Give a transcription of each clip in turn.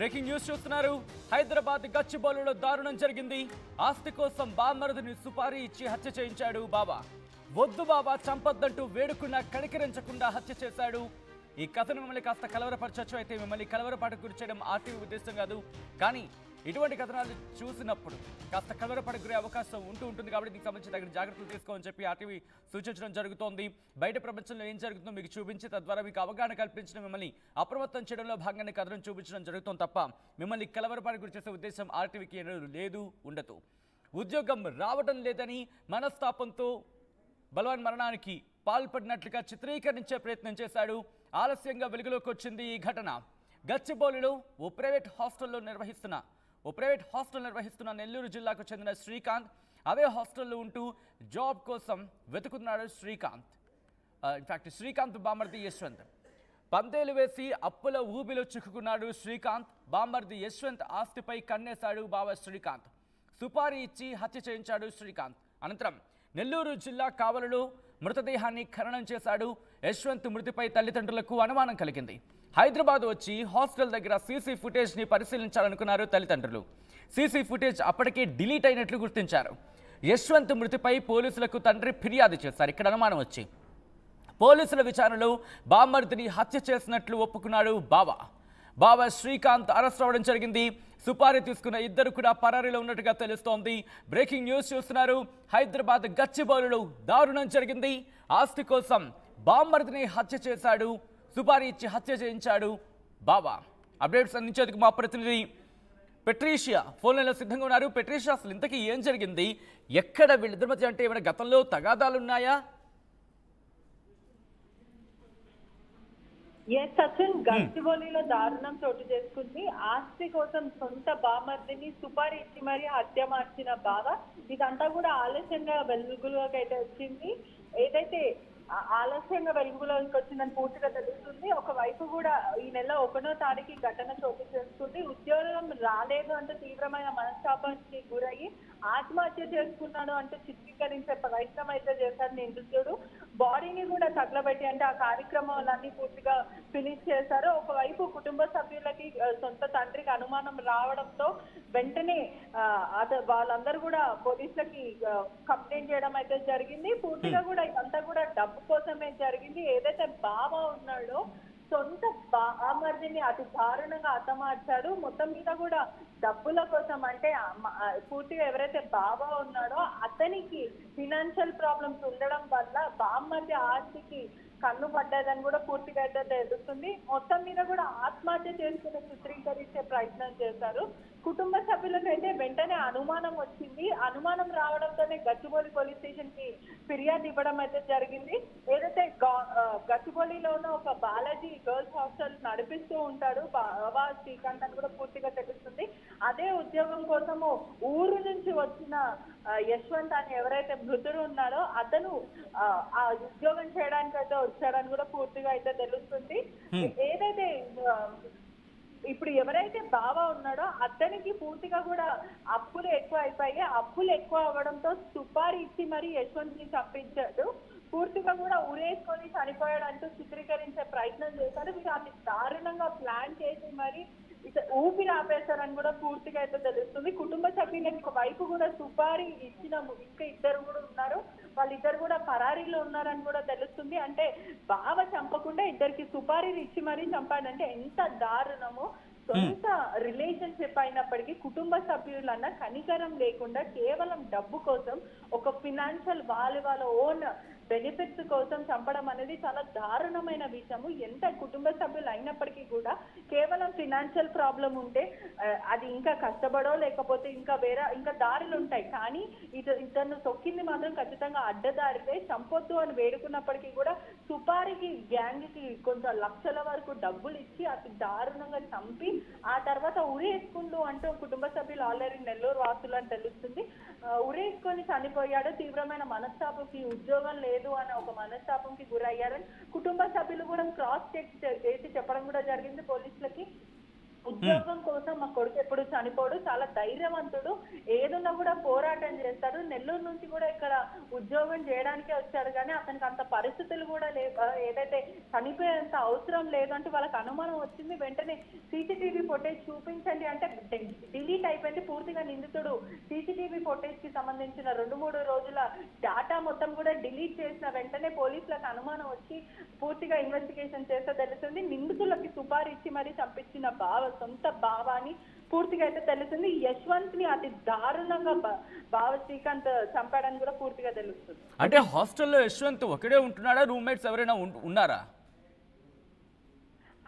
Breaking news చూస్తున్నారు. హైదరాబాద్ గచ్చిబౌలిలో దారుణం జరిగింది. ఆస్తి కోసం బామర్దిని సుపారీ ఇచ్చి హత్య చేయించాడు బాబా. వద్దు బాబా చంపొద్దంటూ వేడుకున్నా కనికరించకుండా హత్య చేశాడు. ఈ కథను మిమ్మల్ని కాస్త కలవరపరచచ్చు. అయితే మిమ్మల్ని కలవరపాటుకు గురి చేయడం ఆర్టీవీ ఉద్దేశం కాదు. కానీ ఇటువంటి కథనాలు చూసినప్పుడు కాస్త కలవరపాటుకు గురే అవకాశం ఉంటుంది. కాబట్టి దీనికి సంబంధించి తగిన జాగ్రత్తలు తీసుకోమని చెప్పి ఆర్టీవీ సూచించడం జరుగుతోంది. బయట ప్రపంచంలో ఏం జరుగుతుందో మీకు చూపించి తద్వారా మీకు అవగాహన కల్పించడం, మిమ్మల్ని అప్రమత్తం చేయడంలో భాగంగానే కథనం చూపించడం జరుగుతుంది తప్ప మిమ్మల్ని కలవరపాటుకు గురి చేసే ఉద్దేశం ఆర్టీవీకి లేదు, ఉండదు. ఉద్యోగం రావడం లేదని మనస్తాపంతో బలవాన్ మరణానికి పాల్పడినట్లుగా చిత్రీకరించే ప్రయత్నం చేశాడు. ఆలస్యంగా వెలుగులోకి వచ్చింది ఈ ఘటన. గచ్చిబౌలిలో ఓ ప్రైవేట్ హాస్టల్ నిర్వహిస్తున్న నెల్లూరు జిల్లాకు చెందిన శ్రీకాంత్ అదే హాస్టల్లో ఉంటూ జాబ్ కోసం వెతుకుతున్నాడు. శ్రీకాంత్ బామర్ది యశ్వంత్ పందేలు వేసి అప్పుల ఊబిలో చిక్కుకున్నాడు. శ్రీకాంత్ బామర్ది యశ్వంత్ ఆస్తిపై కన్నేశాడు బావ శ్రీకాంత్. సుపారీ ఇచ్చి హత్య చేయించాడు శ్రీకాంత్. అనంతరం నెల్లూరు జిల్లా కావలిలో మృతదేహాన్ని ఖననం చేశాడు. యశ్వంత్ మృతిపై తల్లిదండ్రులకు అనుమానం కలిగింది. హైదరాబాద్ వచ్చి హాస్టల్ దగ్గర సీసీ ఫుటేజ్ని పరిశీలించాలనుకున్నారు తల్లిదండ్రులు. సీసీ ఫుటేజ్ అప్పటికే డిలీట్ అయినట్లు గుర్తించారు. యశ్వంత్ మృతిపై పోలీసులకు తండ్రి ఫిర్యాదు చేశారు. ఇక్కడ అనుమానం వచ్చి పోలీసుల విచారణలో బామర్దిని హత్య చేసినట్లు ఒప్పుకున్నాడు బావ శ్రీకాంత్ అరెస్ట్ అవ్వడం జరిగింది. సుపారీ తీసుకున్న ఇద్దరు కూడా పరారీలో ఉన్నట్టుగా తెలుస్తోంది. బ్రేకింగ్ న్యూస్ చూస్తున్నారు. హైదరాబాద్ గచ్చిబౌలిలో దారుణం జరిగింది. ఆస్తి కోసం బామర్దిని హత్య చేశాడు. సుపారీ ఇచ్చి హత్య చేయించాడు బాబా. అప్డేట్స్ అందించేందుకు మా ప్రతినిధి పెట్రీషియా ఫోన్ లైన్లో సిద్ధంగా ఉన్నారు. పెట్రీషియా, అసలు ఇంతకీ ఏం జరిగింది? ఎక్కడ వీళ్ళిద్దరి మధ్య అంటే ఏమైనా గతంలో తగాదాలున్నాయా? సచిన్, గచ్చిబౌలిలో దారుణం చోటు చేసుకుంది. ఆస్తి కోసం సొంత బామర్దిని సుపారీ ఇచ్చి మరీ హత్య మార్చిన బావ. ఇదంతా కూడా ఆలస్యంగా వెలుగులోకి అయితే వచ్చింది. ఏదైతే ఆలస్యంగా వెలుగులోకి వచ్చిందని పూర్తిగా తెలుస్తుంది. ఒకవైపు కూడా ఈ నెల 1వ తారీఖు ఘటన చోటు చేసుకుంది. ఉద్యోగం రాలేదు అంటే తీవ్రమైన మనస్తాపానికి గురయ్యి ఆత్మహత్య చేసుకున్నాడు అంటే చిత్రీకరించే ప్రయత్నం అయితే చేశారు నిందితుడు. బాడీని కూడా తగలబెట్టి అంటే ఆ కార్యక్రమాలన్నీ పూర్తిగా ఫినిష్ చేశారు. ఒకవైపు కుటుంబ సభ్యులకి సొంత తండ్రికి అనుమానం రావడంతో వెంటనే వాళ్ళందరూ కూడా పోలీసులకి కంప్లైంట్ చేయడం అయితే జరిగింది. పూర్తిగా కూడా ఇదంతా కూడా డబ్బు కోసమే జరిగింది. ఏదైతే బావ ఉన్నాడో సొంత బామర్దిని అతి దారుణంగా హతమార్చాడు. మొత్తం మీద కూడా డబ్బుల కోసం అంటే పూర్తిగా ఎవరైతే బావ ఉన్నాడో అతనికి ఫినాన్షియల్ ప్రాబ్లమ్స్ ఉండడం వల్ల బామర్ది ఆస్తికి కన్ను పడ్డదని కూడా పూర్తిగా అయితే తెలుస్తుంది. మొత్తం మీద కూడా ఆత్మహత్య చేసుకుని చిత్రీకరించే ప్రయత్నం చేశారు. కుటుంబ సభ్యులకైతే వెంటనే అనుమానం వచ్చింది. అనుమానం రావడంతోనే గచ్చిబౌలి పోలీస్ స్టేషన్ కి ఫిర్యాదు ఇవ్వడం అయితే జరిగింది. ఏదైతే గచ్చిబౌలిలోనూ ఒక బాలాజీ గర్ల్స్ హాస్టల్ నడిపిస్తూ ఉంటాడు బాబా శ్రీకాంత్ అని కూడా పూర్తిగా తెలుస్తుంది. అదే ఉద్యోగం కోసము ఊరు నుంచి వచ్చిన యశ్వంత్ అని ఎవరైతే మృతుడు ఉన్నాడో అతను ఆ ఉద్యోగం చేయడానికి అయితే వచ్చాడని కూడా పూర్తిగా అయితే తెలుస్తుంది. ఏదైతే ఇప్పుడు ఎవరైతే బావ ఉన్నాడో అతనికి పూర్తిగా కూడా అప్పులు ఎక్కువ అయిపోయి అప్పులు ఎక్కువ అవ్వడంతో సుపారీ ఇచ్చి మరి యశ్వంత్ ని చంపించాడు. పూర్తిగా కూడా ఉరేసుకొని చనిపోయాడు అంటూ చిత్రీకరించే ప్రయత్నం చేశారు. మీరు అతి దారుణంగా ప్లాన్ చేసి మరి ఊపిరి ఆపేశారని కూడా పూర్తిగా అయితే తెలుస్తుంది. కుటుంబ సభ్యులకి వైపు కూడా సుపారీ ఇచ్చిన ఇంకా ఇద్దరు కూడా ఉన్నారు. వాళ్ళిద్దరు కూడా పరారీలో ఉన్నారని కూడా తెలుస్తుంది. అంటే బావ చంపకుండా ఇద్దరికి సుపారీలు ఇచ్చి మరీ చంపాడంటే ఎంత దారుణమో. సొంత రిలేషన్షిప్ అయినప్పటికీ కుటుంబ సభ్యులన్నా కనికరం లేకుండా కేవలం డబ్బు కోసం ఒక ఫినాన్షియల్ వాళ్ళ ఓన్ బెనిఫిట్స్ కోసం చంపడం అనేది చాలా దారుణమైన విషయము. ఎంత కుటుంబ సభ్యులు అయినప్పటికీ కూడా కేవలం ఫినాన్షియల్ ప్రాబ్లం ఉంటే అది ఇంకా కష్టపడో లేకపోతే ఇంకా దారులు ఉంటాయి. కానీ ఇతను తొక్కింది మాత్రం ఖచ్చితంగా అడ్డదారితే. చంపొద్దు అని వేడుకున్నప్పటికీ కూడా సుపారికి గ్యాంగ్ కి కొంత లక్షల వరకు డబ్బులు ఇచ్చి అతి దారుణంగా చంపి ఆ తర్వాత ఉరేసుకుంటూ అంటూ కుటుంబ సభ్యులు ఆల్రెడీ నెల్లూరు వాసులు అని తెలుస్తుంది. ఉరేసుకొని చనిపోయాడు. తీవ్రమైన మనస్తాపంకి ఉద్యోగం లేదు అనే ఒక మనస్తాపంకి గురయ్యారని కుటుంబ సభ్యులు కూడా క్రాస్ చెక్ చేసి చెప్పడం కూడా జరిగింది పోలీసులకి. ఉద్యోగం కోసం మా కొడుకు ఎప్పుడు చనిపోడు, చాలా ధైర్యవంతుడు, ఏదున్నా కూడా పోరాటం చేస్తాడు. నెల్లూరు నుంచి కూడా ఇక్కడ ఉద్యోగం చేయడానికే వచ్చాడు, కానీ అతనికి అంత పరిస్థితులు కూడా ఏదైతే చనిపోయేంత అవసరం లేదు అంటే వాళ్ళకి అనుమానం వచ్చింది. వెంటనే సీసీటీవీ ఫుటేజ్ చూపించండి అంటే డిలీట్ అయిపోయింది పూర్తిగా. నిందితుడు సీసీటీవీ ఫుటేజ్ కి సంబంధించిన 2-3 రోజుల డాటా మొత్తం కూడా డిలీట్ చేసిన వెంటనే పోలీసులకు అనుమానం వచ్చి పూర్తిగా ఇన్వెస్టిగేషన్ చేస్తే తెలుస్తుంది నిందితులకి సుపారీ ఇచ్చి మరీ చంపించిన సొంత బావాని పూర్తిగా అయితే తెలుస్తుంది. యశ్వంత్ ని అతి దారుణంగా బావ శ్రీకాంత్ చంపాడని కూడా పూర్తిగా తెలుస్తుంది. అంటే హాస్టల్లో యశ్వంత్ ఒకడే ఉంటున్నాడా, రూమ్మేట్స్ ఎవరైనా ఉన్నారా?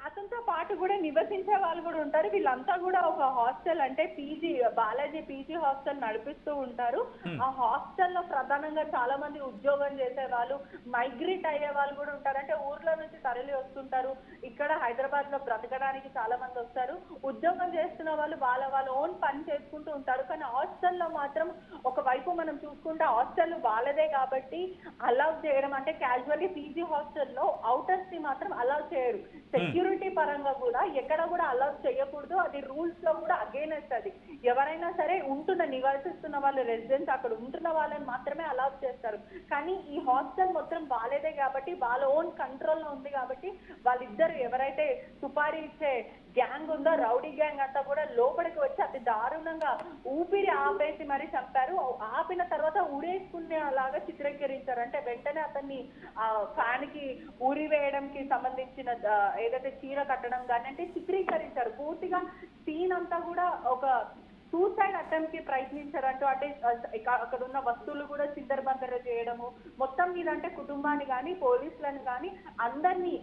అతనితో పాటు కూడా నివసించే వాళ్ళు కూడా ఉంటారు. వీళ్ళంతా కూడా ఒక హాస్టల్ అంటే పీజీ, బాలాజీ పీజీ హాస్టల్ నడిపిస్తూ ఉంటారు. ఆ హాస్టల్లో ప్రధానంగా చాలా మంది ఉద్యోగం చేసే వాళ్ళు, మైగ్రేట్ అయ్యే వాళ్ళు కూడా ఉంటారు. అంటే ఊర్లో నుంచి తరలి వస్తుంటారు, ఇక్కడ హైదరాబాద్ లో బ్రతకడానికి చాలా మంది వస్తారు. ఉద్యోగం చేస్తున్న వాళ్ళు వాళ్ళ ఓన్ పని చేసుకుంటూ ఉంటారు. కానీ హాస్టల్లో మాత్రం ఒకవైపు మనం చూసుకుంటే హాస్టల్ వాళ్ళదే కాబట్టి అలౌ చేయడం అంటే క్యాజువల్లీ పీజీ హాస్టల్లో అవుటర్స్ ని మాత్రం అలౌ చేయరు. సెక్యూరిటీ పరంగా కూడా ఎక్కడ కూడా అలౌ చేయకూడదు, అది రూల్స్ లో కూడా అగైనెస్ట్. అది ఎవరైనా సరే నివసిస్తున్న వాళ్ళు రెసిడెంట్స్ అక్కడ ఉంటున్న వాళ్ళని మాత్రమే అలౌ చేస్తారు. కానీ ఈ హాస్టల్ మొత్తం వాళ్ళదే కాబట్టి వాళ్ళ ఓన్ కంట్రోల్ లో ఉంది కాబట్టి వాళ్ళిద్దరు ఎవరైతే సుపారీ ఇచ్చే గ్యాంగ్ ఉందో, రౌడీ గ్యాంగ్ అంతా కూడా లోపలికి వచ్చి అతి దారుణంగా ఊపిరి ఆపేసి మరీ చంపారు. ఆపిన తర్వాత ఉడేసుకునేలాగా చిత్రీకరించారు. అంటే వెంటనే అతన్ని ఫ్యాన్ కి ఊరి వేయడంకి సంబంధించిన ఏదైతే చీర కట్టడం కానీ అంటే చిత్రీకరించారు. పూర్తిగా సీన్ అంతా కూడా ఒక సూసైడ్ అటెంప్ట్ కి ప్రయత్నించారంటూ, అంటే అక్కడ ఉన్న వస్తువులు కూడా చిందరబందర చేయడము, మొత్తం మీద అంటే కుటుంబాన్ని కానీ పోలీసులను కానీ అందరినీ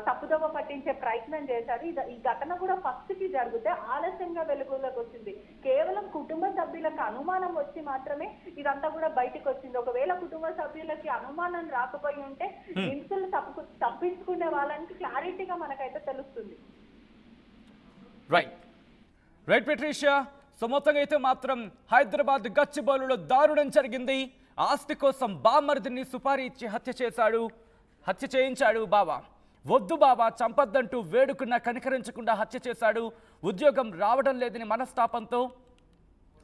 తప్పుదోవ పట్టించే ప్రయత్నం చేశారు. ఈ ఘటన కూడా ఫస్ట్ కి జరిగితే ఆలస్యంగా వెలుగులోకి వచ్చింది. కేవలం కుటుంబ సభ్యులకు అనుమానం వచ్చి మాత్రమే ఇదంతా కూడా బయటకు వచ్చింది. ఒకవేళ కుటుంబ సభ్యులకి అనుమానం రాకపోయి ఉంటే నిందితులు తప్పించుకునే వాళ్ళకి క్లారిటీగా మనకైతే తెలుస్తుంది. రైట్ పెట్రిషియా, సో మొత్తంగా అయితే మాత్రం హైదరాబాద్ గచ్చిబౌలిలో దారుణం జరిగింది. ఆస్తి కోసం బామర్దిని సుపారీ ఇచ్చి హత్య చేయించాడు బావ. వద్దు బాబా చంపద్దంటూ వేడుకున్న కనికరించకుండా హత్య చేశాడు. ఉద్యోగం రావడం లేదని మనస్తాపంతో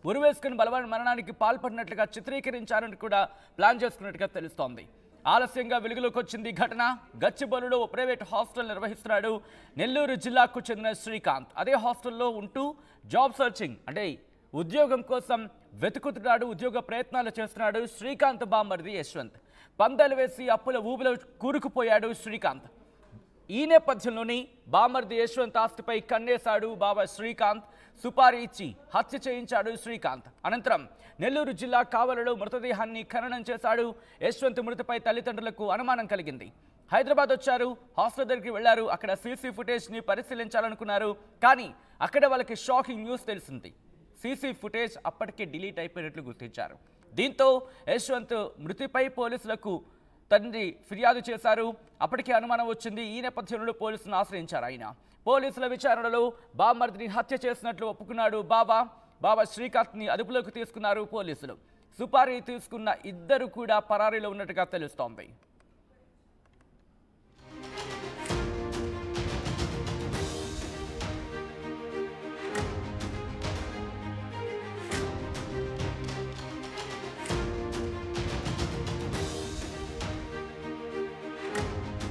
ఉరివేసుకుని బలవన్ మరణానికి పాల్పడినట్లుగా చిత్రీకరించారని కూడా ప్లాన్ చేసుకున్నట్టుగా తెలుస్తోంది. ఆలస్యంగా వెలుగులోకి వచ్చింది ఘటన. గచ్చిబౌలిలో ఓ ప్రైవేట్ హాస్టల్ నిర్వహిస్తున్నాడు నెల్లూరు జిల్లాకు చెందిన శ్రీకాంత్. అదే హాస్టల్లో ఉంటూ జాబ్ సర్చింగ్ అంటే ఉద్యోగం కోసం వెతుకుతున్నాడు, ఉద్యోగ ప్రయత్నాలు చేస్తున్నాడు శ్రీకాంత్ బామర్ది యశ్వంత్. పందాలు వేసి అప్పుల ఊబిలో కూరుకుపోయాడు శ్రీకాంత్. ఈ నేపథ్యంలోని బామర్ది యశ్వంత్ ఆస్తిపై కన్నేశాడు బావ శ్రీకాంత్. సుపారీ ఇచ్చి హత్య చేయించాడు శ్రీకాంత్. అనంతరం నెల్లూరు జిల్లా కావలలో మృతదేహాన్ని ఖననం చేశాడు. యశ్వంత్ మృతిపై తల్లిదండ్రులకు అనుమానం కలిగింది. హైదరాబాద్ వచ్చారు, హాస్టల్ దగ్గరికి వెళ్లారు. అక్కడ సీసీ ఫుటేజ్ని పరిశీలించాలనుకున్నారు. కానీ అక్కడ వాళ్ళకి షాకింగ్ న్యూస్ తెలిసింది. సీసీ ఫుటేజ్ అప్పటికే డిలీట్ అయిపోయినట్లు గుర్తించారు. దీంతో యశ్వంత్ మృతిపై పోలీసులకు తండ్రి ఫిర్యాదు చేశారు. అప్పటికే అనుమానం వచ్చింది. ఈ నేపథ్యంలో పోలీసులను ఆశ్రయించారు ఆయన. పోలీసుల విచారణలో బామర్దిని హత్య చేసినట్లు ఒప్పుకున్నాడు బావ శ్రీకాంత్ని అదుపులోకి తీసుకున్నారు పోలీసులు. సుపారీ తీసుకున్న ఇద్దరు కూడా పరారీలో ఉన్నట్టుగా తెలుస్తోంది.